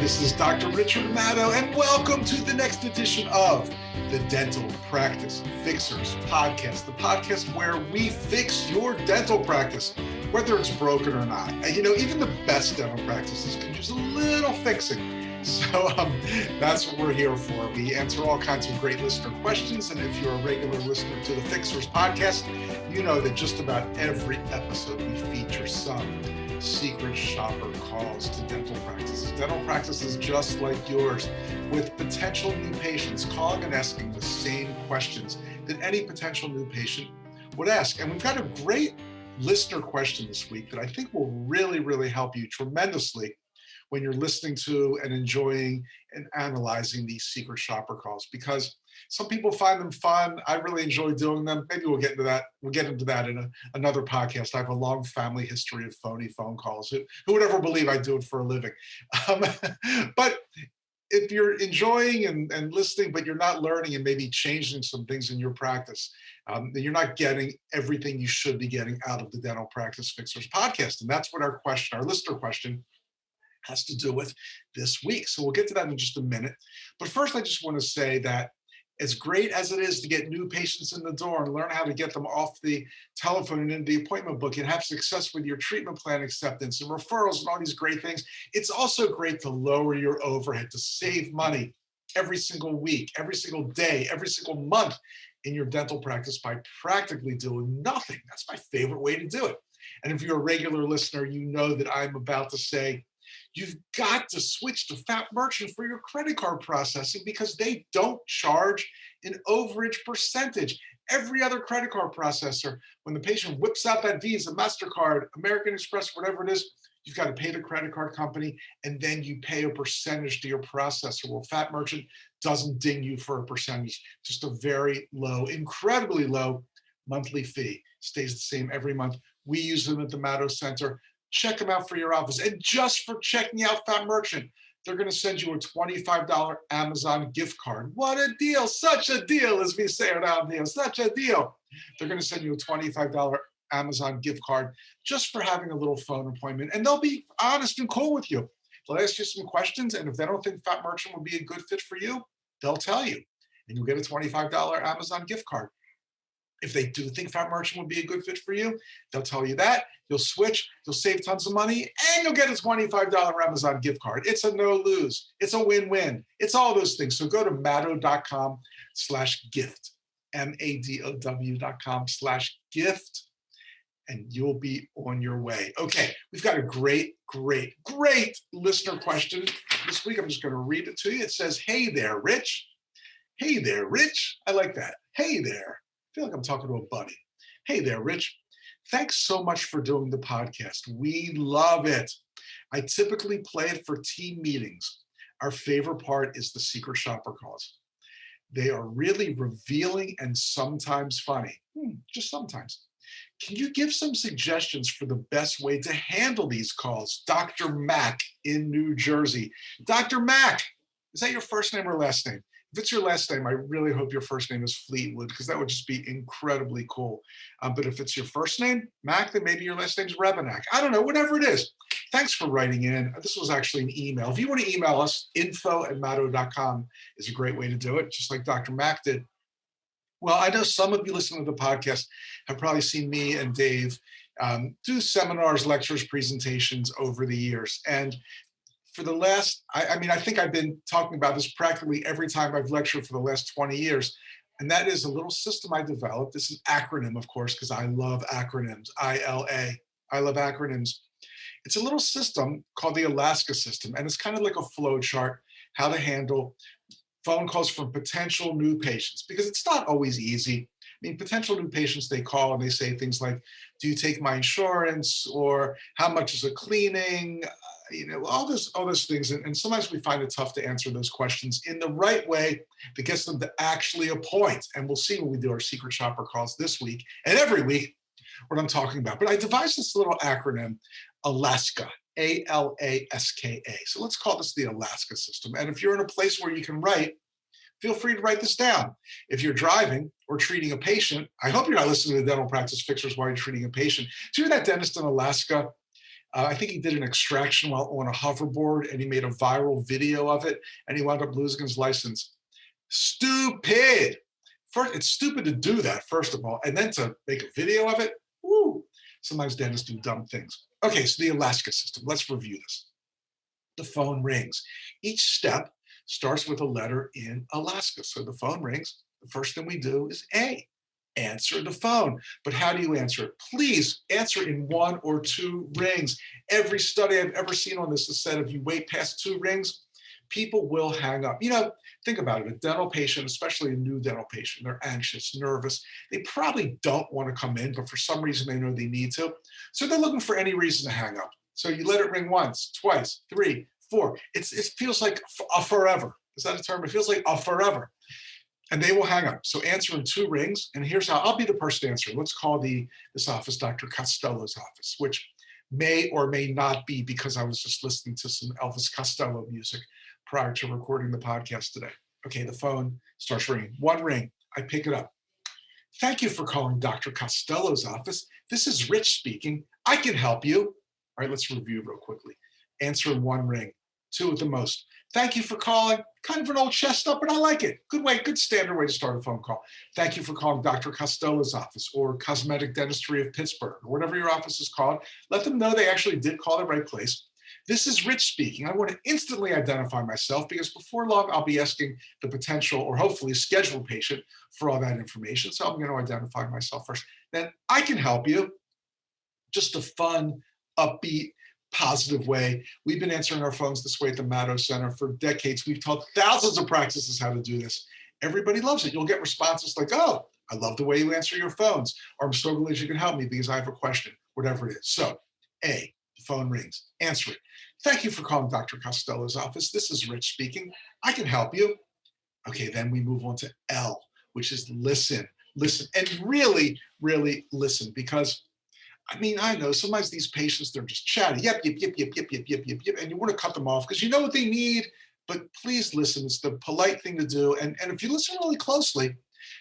This is Dr. Richard Amato, and welcome to the next edition of the Dental Practice Fixers Podcast, the podcast where we fix your dental practice, whether it's broken or not. And even the best dental practices can use a little fixing. So that's what we're here for. We answer all kinds of great listener questions, and if you're a regular listener to the Fixers Podcast, you know that just about every episode we feature some secret shopper calls to dental practices. Dental practices just like yours, with potential new patients calling and asking the same questions that any potential new patient would ask. And we've got a great listener question this week that I think will really help you tremendously when you're listening to and enjoying and analyzing these secret shopper calls, because some people find them fun. I really enjoy doing them. Maybe we'll get into that. We'll get into that in another podcast. I have a long family history of phony phone calls. Who would ever believe I do it for a living? But if you're enjoying and listening, but you're not learning and maybe changing some things in your practice, then you're not getting everything you should be getting out of the Dental Practice Fixers podcast. And that's what our listener question, has to do with this week. So we'll get to that in just a minute. But first, I just want to say that as great as it is to get new patients in the door and learn how to get them off the telephone and into the appointment book and have success with your treatment plan acceptance and referrals and all these great things, it's also great to lower your overhead, to save money every single week, every single day, every single month in your dental practice by practically doing nothing. That's my favorite way to do it. And if you're a regular listener, you know that I'm about to say, you've got to switch to Fat Merchant for your credit card processing because they don't charge an overage percentage. Every other credit card processor, when the patient whips out that Visa, MasterCard, American Express, whatever it is, you've got to pay the credit card company, and then you pay a percentage to your processor. Well, Fat Merchant doesn't ding you for a percentage, just a very low, incredibly low monthly fee. Stays the same every month. We use them at the Mato Center. Check them out for your office. And just for checking out Fat Merchant, they're going to send you a $25 Amazon gift card. What a deal. Such a deal, as we say around here. Such a deal. They're going to send you a $25 Amazon gift card just for having a little phone appointment. And they'll be honest and cool with you. They'll ask you some questions. And if they don't think Fat Merchant will be a good fit for you, they'll tell you. And you'll get a $25 Amazon gift card. If they do think Fat Merchant would be a good fit for you, they'll tell you that. You'll switch, you'll save tons of money, and you'll get a $25 Amazon gift card. It's a no-lose. It's a win-win. It's all those things. So go to madow.com/gift, madow.com/gift, and you'll be on your way. Okay, we've got a great listener question this week. I'm just going to read it to you. It says, "Hey there, Rich." Hey there, Rich. I like that. Hey there. I feel like I'm talking to a buddy. Hey there, Rich. Thanks so much for doing the podcast. We love it. I typically play it for team meetings. Our favorite part is the secret shopper calls. They are really revealing and sometimes funny. Just sometimes. Can you give some suggestions for the best way to handle these calls? Dr. Mac in New Jersey. Dr. Mac, is that your first name or last name? If it's your last name, I really hope your first name is Fleetwood, because that would just be incredibly cool. But if it's your first name, Mac, then maybe your last name's Rebenak. I don't know, whatever it is. Thanks for writing in. This was actually an email. If you want to email us, info@madow.com is a great way to do it, just like Dr. Mac did. Well, I know some of you listening to the podcast have probably seen me and Dave do seminars, lectures, presentations over the years. And for the last, I think I've been talking about this practically every time I've lectured for the last 20 years. And that is a little system I developed. This is acronym, of course, because I love acronyms, ILA. I love acronyms. It's a little system called the Alaska system. And it's kind of like a flow chart, how to handle phone calls from potential new patients, because it's not always easy. I mean, potential new patients, they call and they say things like, do you take my insurance? Or how much is a cleaning? All those things. And sometimes we find it tough to answer those questions in the right way that gets them to actually appoint. And we'll see when we do our secret shopper calls this week and every week what I'm talking about. But I devised this little acronym, Alaska, ALASKA. So let's call this the Alaska system. And if you're in a place where you can write, feel free to write this down. If you're driving or treating a patient, I hope you're not listening to Dental Practice Fixers while you're treating a patient. So you're that dentist in Alaska I think he did an extraction while on a hoverboard and he made a viral video of it and he wound up losing his license. Stupid. First, it's stupid to do that, first of all, and then to make a video of it. Woo. Sometimes dentists do dumb things. Okay, so the Alaska system. Let's review this. The phone rings. Each step starts with a letter in Alaska. So the phone rings. The first thing we do is A, answer the phone. But how do you answer it? Please answer in 1 or 2 rings. Every study I've ever seen on this has said if you wait past 2 rings, people will hang up. Think about it. A dental patient, especially a new dental patient, they're anxious, nervous. They probably don't want to come in, but for some reason they know they need to. So they're looking for any reason to hang up. So you let it ring once, twice, 3, 4. It feels like a forever. Is that a term? It feels like a forever. And they will hang up. So answer in 2 rings. And here's how I'll be the person answering. Let's call this office Dr. Costello's office, which may or may not be because I was just listening to some Elvis Costello music prior to recording the podcast today. Okay, the phone starts ringing. 1 ring. I pick it up. Thank you for calling Dr. Costello's office. This is Rich speaking. I can help you. All right, let's review real quickly. Answer in 1 ring. 2 at the most. Thank you for calling. Kind of an old chestnut, but I like it. Good standard way to start a phone call. Thank you for calling Dr. Costello's office or Cosmetic Dentistry of Pittsburgh or whatever your office is called. Let them know they actually did call the right place. This is Rich speaking. I want to instantly identify myself because before long, I'll be asking the potential or hopefully scheduled patient for all that information. So I'm going to identify myself first. Then I can help you. Just a fun, upbeat, positive way. We've been answering our phones this way at the Maddow Center for decades. We've taught thousands of practices how to do this. Everybody loves it. You'll get responses like, oh, I love the way you answer your phones, or I'm so glad you can help me because I have a question, whatever it is. So, A, the phone rings, answer it. Thank you for calling Dr. Costello's office. This is Rich speaking. I can help you. Okay, then we move on to L, which is listen, and really, really listen because I know sometimes these patients, they're just chatty, yep, and you want to cut them off because you know what they need, but please listen. It's the polite thing to do. And if you listen really closely,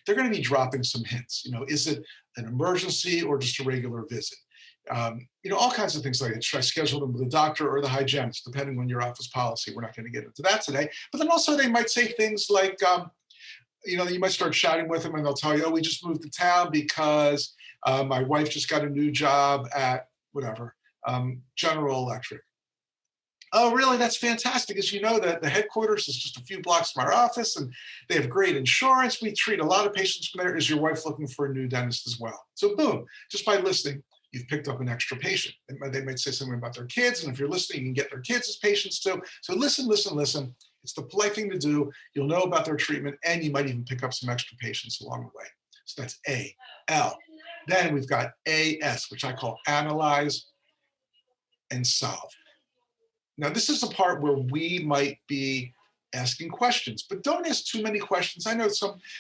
they're going to be dropping some hints. Is it an emergency or just a regular visit? All kinds of things like that. Should I schedule them with the doctor or the hygienist, depending on your office policy? We're not going to get into that today. But then also they might say things like, you might start chatting with them and they'll tell you, oh, we just moved to town because my wife just got a new job at whatever, General Electric. Oh, really? That's fantastic. As you know, that the headquarters is just a few blocks from our office and they have great insurance. We treat a lot of patients from there. Is your wife looking for a new dentist as well? So boom, just by listening, you've picked up an extra patient. They might say something about their kids. And if you're listening, you can get their kids as patients too. So listen. It's the polite thing to do. You'll know about their treatment and you might even pick up some extra patients along the way. So that's A, L. Then we've got AS, which I call analyze and solve. Now, this is the part where we might be asking questions, but don't ask too many questions. I know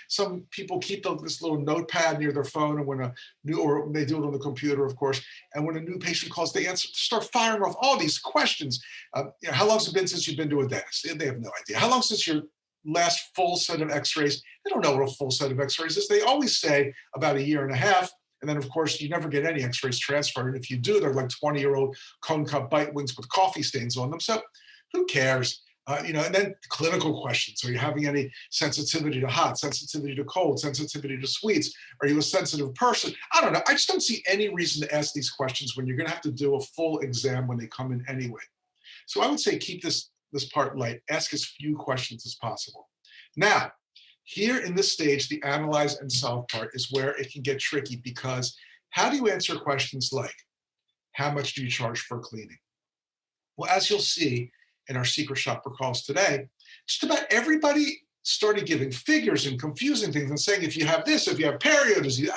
some people keep this little notepad near their phone, and or they do it on the computer, of course. And when a new patient calls, they start firing off all these questions. How long has it been since you've been to a dentist? They have no idea. How long since your last full set of X-rays? They don't know what a full set of X-rays is. They always say about 1.5 years. And then, of course, you never get any X-rays transferred. And if you do, they're like 20-year-old cone cup bite wings with coffee stains on them. So who cares? And then clinical questions. Are you having any sensitivity to hot, sensitivity to cold, sensitivity to sweets? Are you a sensitive person? I don't know. I just don't see any reason to ask these questions when you're going to have to do a full exam when they come in anyway. So I would say keep this part light. Ask as few questions as possible. Now, here in this stage, the analyze and solve part is where it can get tricky because how do you answer questions like, how much do you charge for cleaning? Well, as you'll see in our secret shopper calls today, just about everybody started giving figures and confusing things and saying, if you have this, if you have perio disease,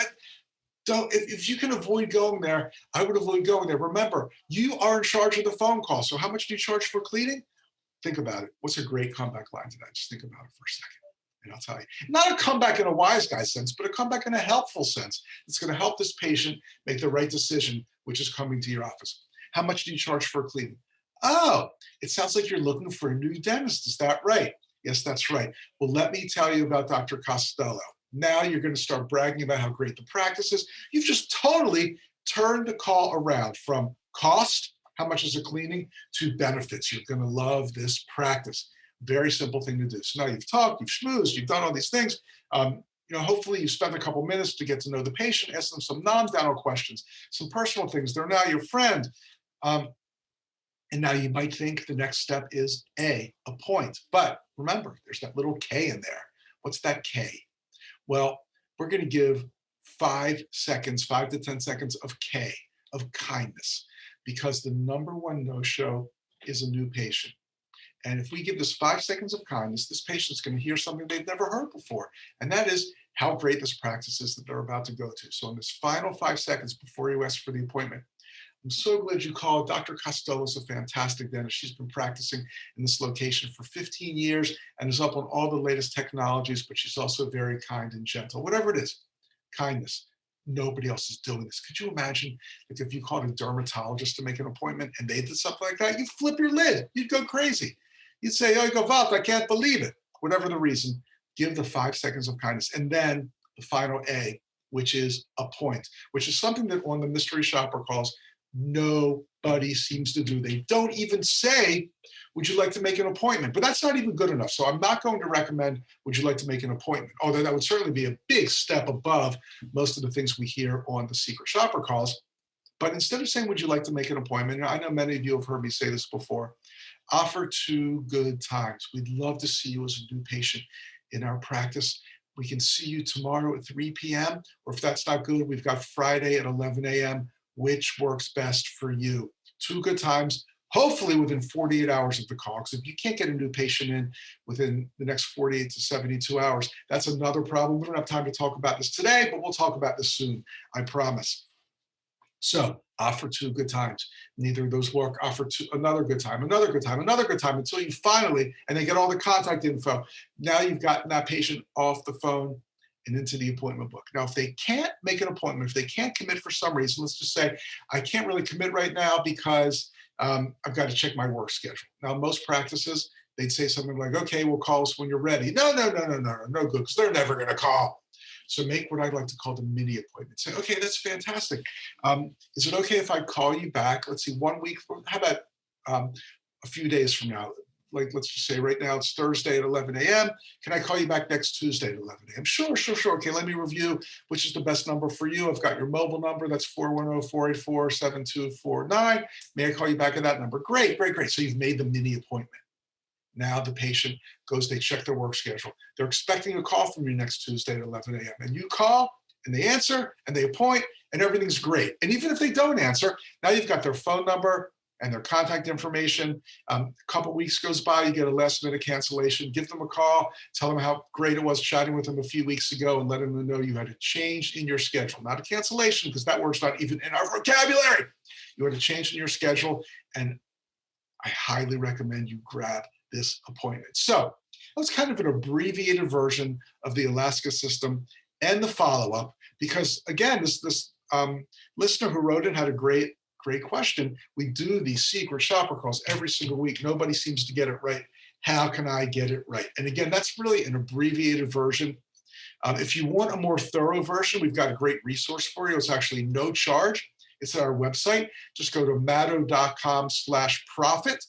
if you can avoid going there, I would avoid going there. Remember, you are in charge of the phone call. So how much do you charge for cleaning? Think about it. What's a great comeback line to that? Just think about it for a second. And I'll tell you, not a comeback in a wise guy sense, but a comeback in a helpful sense. It's going to help this patient make the right decision, which is coming to your office. How much do you charge for cleaning? Oh, it sounds like you're looking for a new dentist. Is that right? Yes, that's right. Well, let me tell you about Dr. Costello. Now you're going to start bragging about how great the practice is. You've just totally turned the call around from cost How much is it cleaning? 2 benefits. You're going to love this practice. Very simple thing to do. So now you've talked, you've schmoozed, you've done all these things. Hopefully you spent a couple minutes to get to know the patient, ask them some non-dental questions, some personal things. They're now your friend. And now you might think the next step is a point. But remember, there's that little K in there. What's that K? Well, we're going to give 5 seconds, 5 to 10 seconds of K, of kindness, because the number one no-show is a new patient. And if we give this 5 seconds of kindness, this patient's going to hear something they've never heard before. And that is how great this practice is that they're about to go to. So in this final 5 seconds before you ask for the appointment, I'm so glad you called. Dr. Costello is a fantastic dentist. She's been practicing in this location for 15 years and is up on all the latest technologies, but she's also very kind and gentle. Whatever it is, kindness. Nobody else is doing this. Could you imagine if you called a dermatologist to make an appointment and they did something like that? You'd flip your lid. You'd go crazy. You'd say, oh, Walt, I can't believe it. Whatever the reason, give the 5 seconds of kindness. And then the final A, which is a point, which is something that on the mystery shopper calls, nobody seems to do. They don't even say, would you like to make an appointment? But that's not even good enough. So I'm not going to recommend, would you like to make an appointment? Although that would certainly be a big step above most of the things we hear on the secret shopper calls. But instead of saying, would you like to make an appointment? I know many of you have heard me say this before. Offer 2 good times. We'd love to see you as a new patient in our practice. We can see you tomorrow at 3 p.m. Or if that's not good, we've got Friday at 11 a.m. Which works best for you? 2 good times, hopefully within 48 hours of the call. Because if you can't get a new patient in within the next 48 to 72 hours, that's another problem. We don't have time to talk about this today, but we'll talk about this soon, I promise. So offer 2 good times. Neither of those work. Offer another good time, another good time, another good time until you finally, and they get all the contact info. Now you've gotten that patient off the phone and into the appointment book. Now, if they can't make an appointment, if they can't commit for some reason, let's just say, I can't really commit right now because I've got to check my work schedule. Now, most practices, they'd say something like, okay, we'll call us when you're ready. No good, because they're never going to call. So make what I like to call the mini appointment. Say, okay, that's fantastic. Is it okay if I call you back? Let's see, 1 week, how about a few days from now? Like, let's just say right now it's Thursday at 11 a.m. Can I call you back next Tuesday at 11 a.m.? Sure. Okay, let me review which is the best number for you. I've got your mobile number. That's 410-484-7249. May I call you back at that number? Great. So you've made the mini appointment. Now the patient goes, they check their work schedule. They're expecting a call from you next Tuesday at 11 a.m. And you call and they answer and they appoint and everything's great. And even if they don't answer, now you've got their phone number and their contact information. A couple weeks goes by, you get a last minute cancellation, give them a call, tell them how great it was chatting with them a few weeks ago and let them know you had a change in your schedule. Not a cancellation, because that word's not even in our vocabulary. You had a change in your schedule, and I highly recommend you grab this appointment. So that's kind of an abbreviated version of the Alaska system and the follow-up, because again, this listener who wrote it had a great question. We do these secret shopper calls every single week. Nobody seems to get it right. How can I get it right? And again, that's really an abbreviated version. If you want a more thorough version, we've got a great resource for you. It's actually no charge. It's at our website. Just go to maddo.com/profit,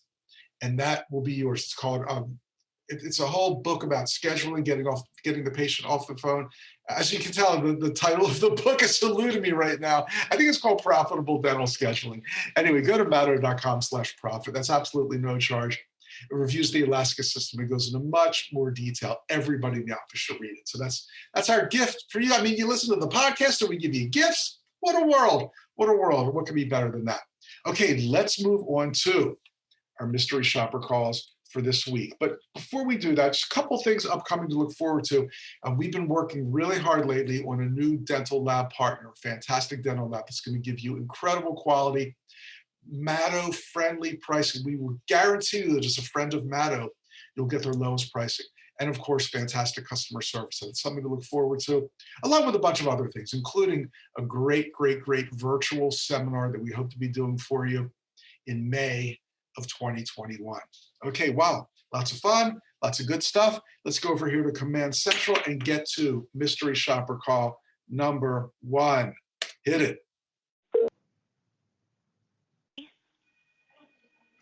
and that will be yours. It's called, it's a whole book about scheduling, getting the patient off the phone. As you can tell, the title of the book is eluding me right now. I think it's called Profitable Dental Scheduling. Anyway, go to maddo.com/profit. That's absolutely no charge. It reviews the Alaska system. It goes into much more detail. Everybody in the office should read it. So that's our gift for you. I mean, you listen to the podcast and we give you gifts. What a world. What could be better than that? Okay, let's move on to our mystery shopper calls for this week. But before we do that, just a couple things upcoming to look forward to. We've been working really hard lately on a new dental lab partner, fantastic dental lab that's going to give you incredible quality, Maddo-friendly pricing. We will guarantee you that as a friend of Maddo, you'll get their lowest pricing. And of course, fantastic customer service. So it's something to look forward to, along with a bunch of other things, including a great virtual seminar that we hope to be doing for you in May of 2021. Okay, wow, lots of fun, lots of good stuff. Let's go over here to Command Central and get to mystery shopper call number 1. Hit it.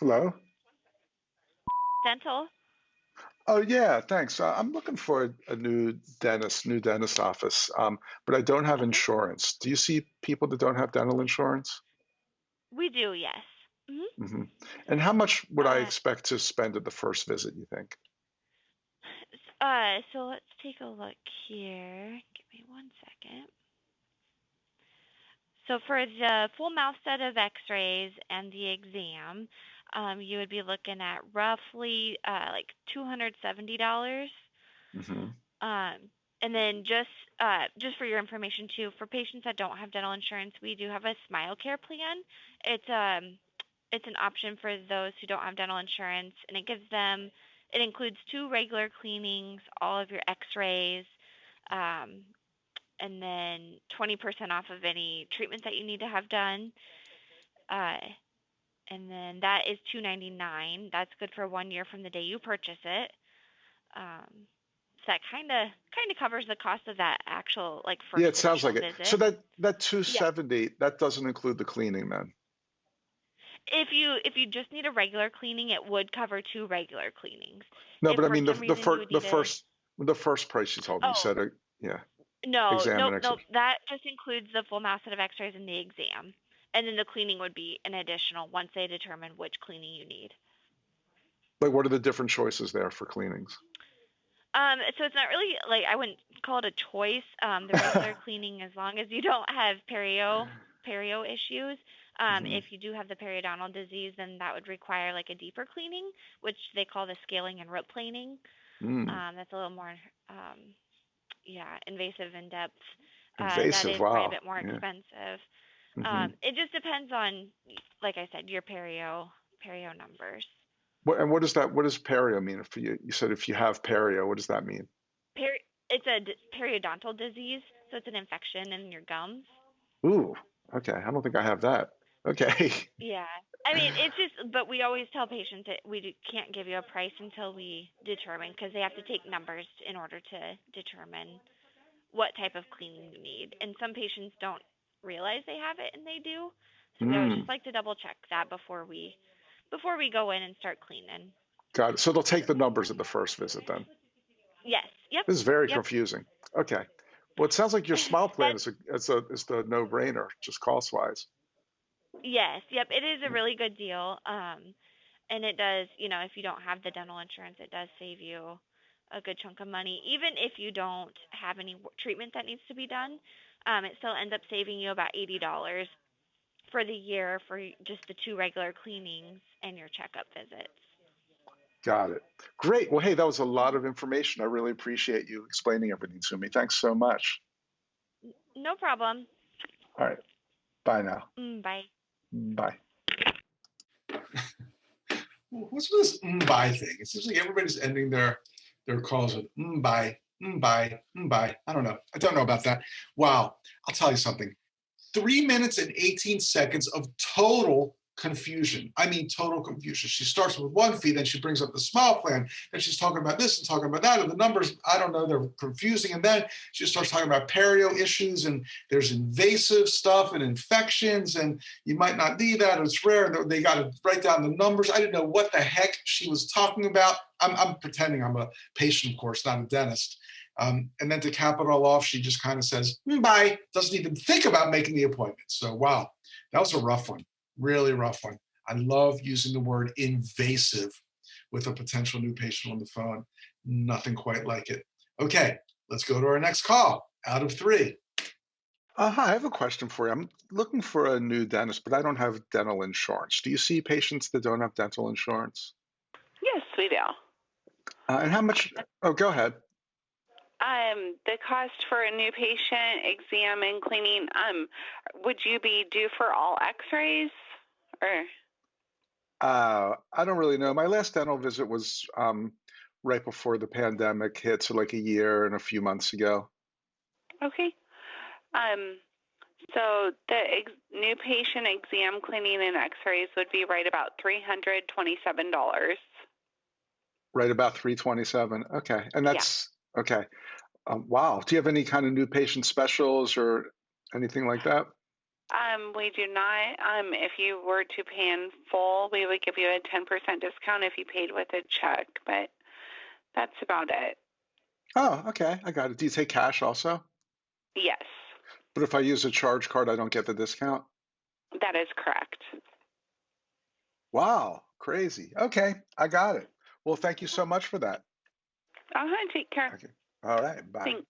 Hello. Dental. Oh yeah, thanks. I'm looking for a new dentist office, but I don't have Okay. insurance. Do you see people that don't have dental insurance? We do, yes. hmm hmm And how much would I Uh, expect to spend at the first visit, you think? so let's take a look here. Give me one second. So for the full mouth set of X-rays and the exam, you would be looking at roughly like $270. hmm Um, and then just for your information too, for patients that don't have dental insurance, we do have a Smile Care plan. It's an option for those who don't have dental insurance, and it includes two regular cleanings, all of your X-rays, um, and then 20% off of any treatment that you need to have done. Uh, and then that is $299. That's good for 1 year from the day you purchase it. So that kind of covers the cost of that actual like Yeah, first it sounds like initial it. So visit. that Yeah. 270, that doesn't include the cleaning then. If you just need a regular cleaning, it would cover two regular cleanings. No, If but I for mean some reason you would need a the first price you told me, you oh said, yeah, no, exam nope, and exit. nope, that just includes the full mouth set of X-rays and the exam, and then the cleaning would be an additional once they determine which cleaning you need. Like, what are the different choices there for cleanings? So it's not really like I wouldn't call it a choice. The regular cleaning, as long as you don't have perio issues. hmm If you do have the periodontal disease, then that would require like a deeper cleaning, which they call the scaling and root planing. Mm. That's a little more, um, yeah, invasive in depth. That Invasive, is quite a wow. bit more Yeah. expensive. hmm It just depends on, like I said, your perio numbers. And what does what does perio mean? If you said if you have perio, what does that mean? It's a periodontal disease, so it's an infection in your gums. Ooh, okay. I don't think I have that. Okay. Yeah. I mean, it's just, but we always tell patients that can't give you a price until we determine, because they have to take numbers in order to determine what type of cleaning you need. And some patients don't realize they have it, and they do. So we always just Mm, like to double check that before we go in and start cleaning. got it. So they'll take the numbers at the first visit then. Yes. Yep. This is very Yep. confusing. Okay. Well, it sounds like your smile plan That is the no-brainer, just cost wise. yes. Yep. It is a really good deal. And it does, if you don't have the dental insurance, it does save you a good chunk of money. Even if you don't have any treatment that needs to be done, it still ends up saving you about $80 for the year for just the two regular cleanings and your checkup visits. Got it. Great. Well, hey, that was a lot hmm of information. I really appreciate you explaining everything to me. Thanks so much. No problem. All right. Bye now. Bye. Bye. What's with this bye thing? It seems like everybody's ending their calls with bye, bye, bye. I don't know. I don't know about that. Wow. I'll tell you something. 3 minutes and 18 seconds of total confusion. I mean, total confusion. She starts with one fee, then she brings up the smile plan, and she's talking about this and talking about that, and the numbers, I don't know, they're confusing. And then she starts talking about perio issues, and there's invasive stuff and infections, and you might not need that. It's rare. They got to write down the numbers. I didn't know what the heck she was talking about. I'm pretending I'm a patient, of course, not a dentist. And then to cap it all off, she just kind of says, bye, doesn't even think about making the appointment. So, wow, that was a rough one, really rough one. I love using the word invasive with a potential new patient on the phone. Nothing quite like it. Okay, let's go to our next call out of three. Hi, I have a question for you. I'm looking for a new dentist, but I don't have dental insurance. Do you see patients that don't have dental insurance? Yes, we do. And how much? Oh, go ahead. The cost for a new patient exam and cleaning, would you be due for all x-rays or I don't really know. My last dental visit was right before the pandemic hit, so like a year and a few months ago. okay. Um, so the new patient exam, cleaning, and x-rays would be right about $327. Right about 327. Okay. And Yeah. that's okay. Wow. Do you have any kind of new patient specials or anything like that? We do not. If you were to pay in full, we would give you a 10% discount if you paid with a check, but that's about it. Oh, okay. I got it. Do you take cash also? Yes, But if I use a charge card, I don't get the discount? that is correct. Wow, crazy. Okay, I got it. Well, thank you so much for that. Take care. Okay. All right. Bye. Thanks.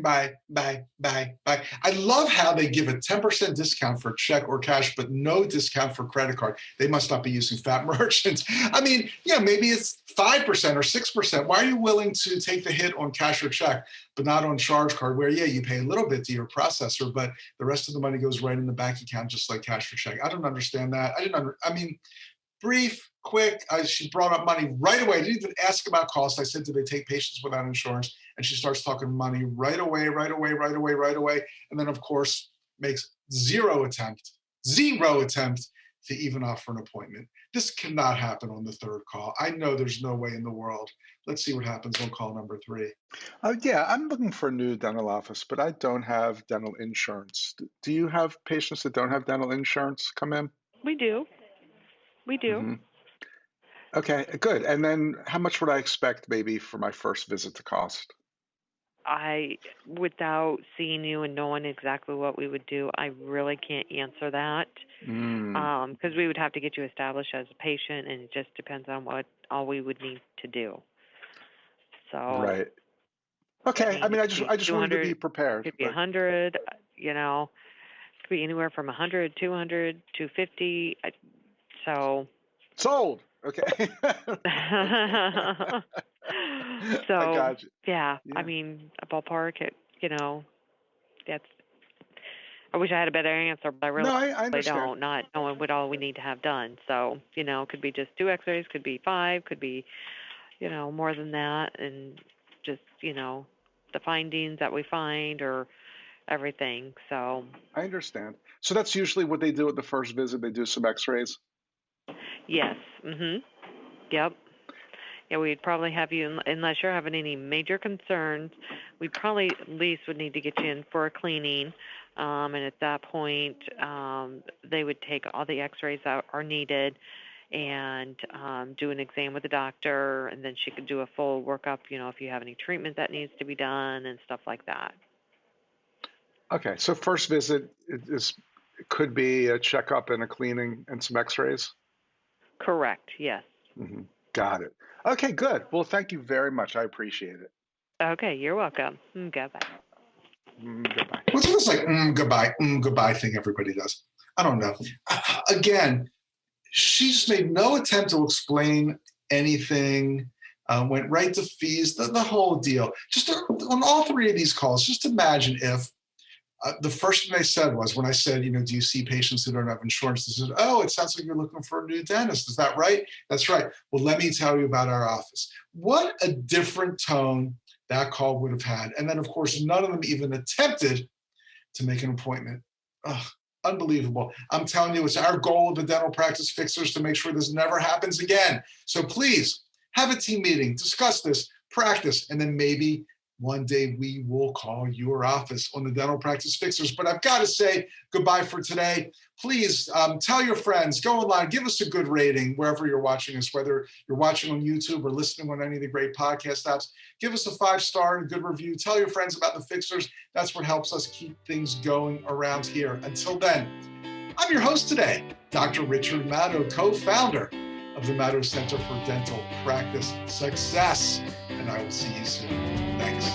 Bye. Bye. Bye. I love how they give a 10% discount for check or cash, but no discount for credit card. They must not be using fat merchants. I mean, yeah, maybe it's 5% or 6%. Why are you willing to take the hit on cash or check, but not on charge card where, yeah, you pay a little bit to your processor, but the rest of the money goes right in the bank account, just like cash or check? I don't understand that. Brief, quick. She brought up money right away. I didn't even ask about cost. I said, do they take patients without insurance? And she starts talking money right away. And then, of course, makes zero attempt to even offer an appointment. This cannot happen on the third call. I know there's no way in the world. Let's see what happens on call number 3. Yeah, I'm looking for a new dental office, but I don't have dental insurance. Do you have patients that don't have dental insurance come in? We do. Mm-hmm. Okay, good. And then how much would I expect maybe for my first visit to cost? Without seeing you and knowing exactly what we would do, I really can't answer that. Because we would have to get you established as a patient, and it just depends on what all we would need to do. So right. Okay. I just wanted to be prepared. It could be 100. You know, it could be anywhere from 100, 200, 250. So sold. Okay. So I got you. Yeah. I mean, a ballpark. That's. I wish I had a better answer, but I really I don't. Not knowing what all we need to have done. So it could be just 2 X-rays, could be 5, could be more than that, and just the findings that we find or everything. So I understand. So that's usually what they do at the first visit. They do some X-rays. Yes. Yep. Yeah, we'd probably have you, unless you're having any major concerns, we probably at least would need to get you in for a cleaning. And at that point, they would take all the X-rays that are needed and do an exam with the doctor, and then she could do a full workup, if you have any treatment that needs to be done and stuff like that. Okay, so first visit could be a checkup and a cleaning and some X-rays? Correct, yes. Mm-hmm. Got it. Okay, good. Well, thank you very much. I appreciate it. Okay, you're welcome. Goodbye. Goodbye. What's this like goodbye thing everybody does? I don't know. Again, she just made no attempt to explain anything, went right to fees, the whole deal. Just on all 3 of these calls, just imagine if the first thing they said was, when I said, do you see patients who don't have insurance? They said, oh, it sounds like you're looking for a new dentist. Is that right? That's right. Well, let me tell you about our office. What a different tone that call would have had. And then, of course, none of them even attempted to make an appointment. Ugh, unbelievable. I'm telling you, it's our goal of the Dental Practice Fixers to make sure this never happens again. So please have a team meeting, discuss this, practice, and then maybe one day we will call your office on the Dental Practice Fixers. But I've got to say goodbye for today. Please tell your friends, go online, give us a good rating wherever you're watching us, whether you're watching on YouTube or listening on any of the great podcast apps. Give us a 5-star and a good review. Tell your friends about the Fixers. That's what helps us keep things going around here. Until then, I'm your host today, Dr. Richard Maddow, co-founder of the Maddow Center for Dental Practice Success. And I will see you soon. Thanks.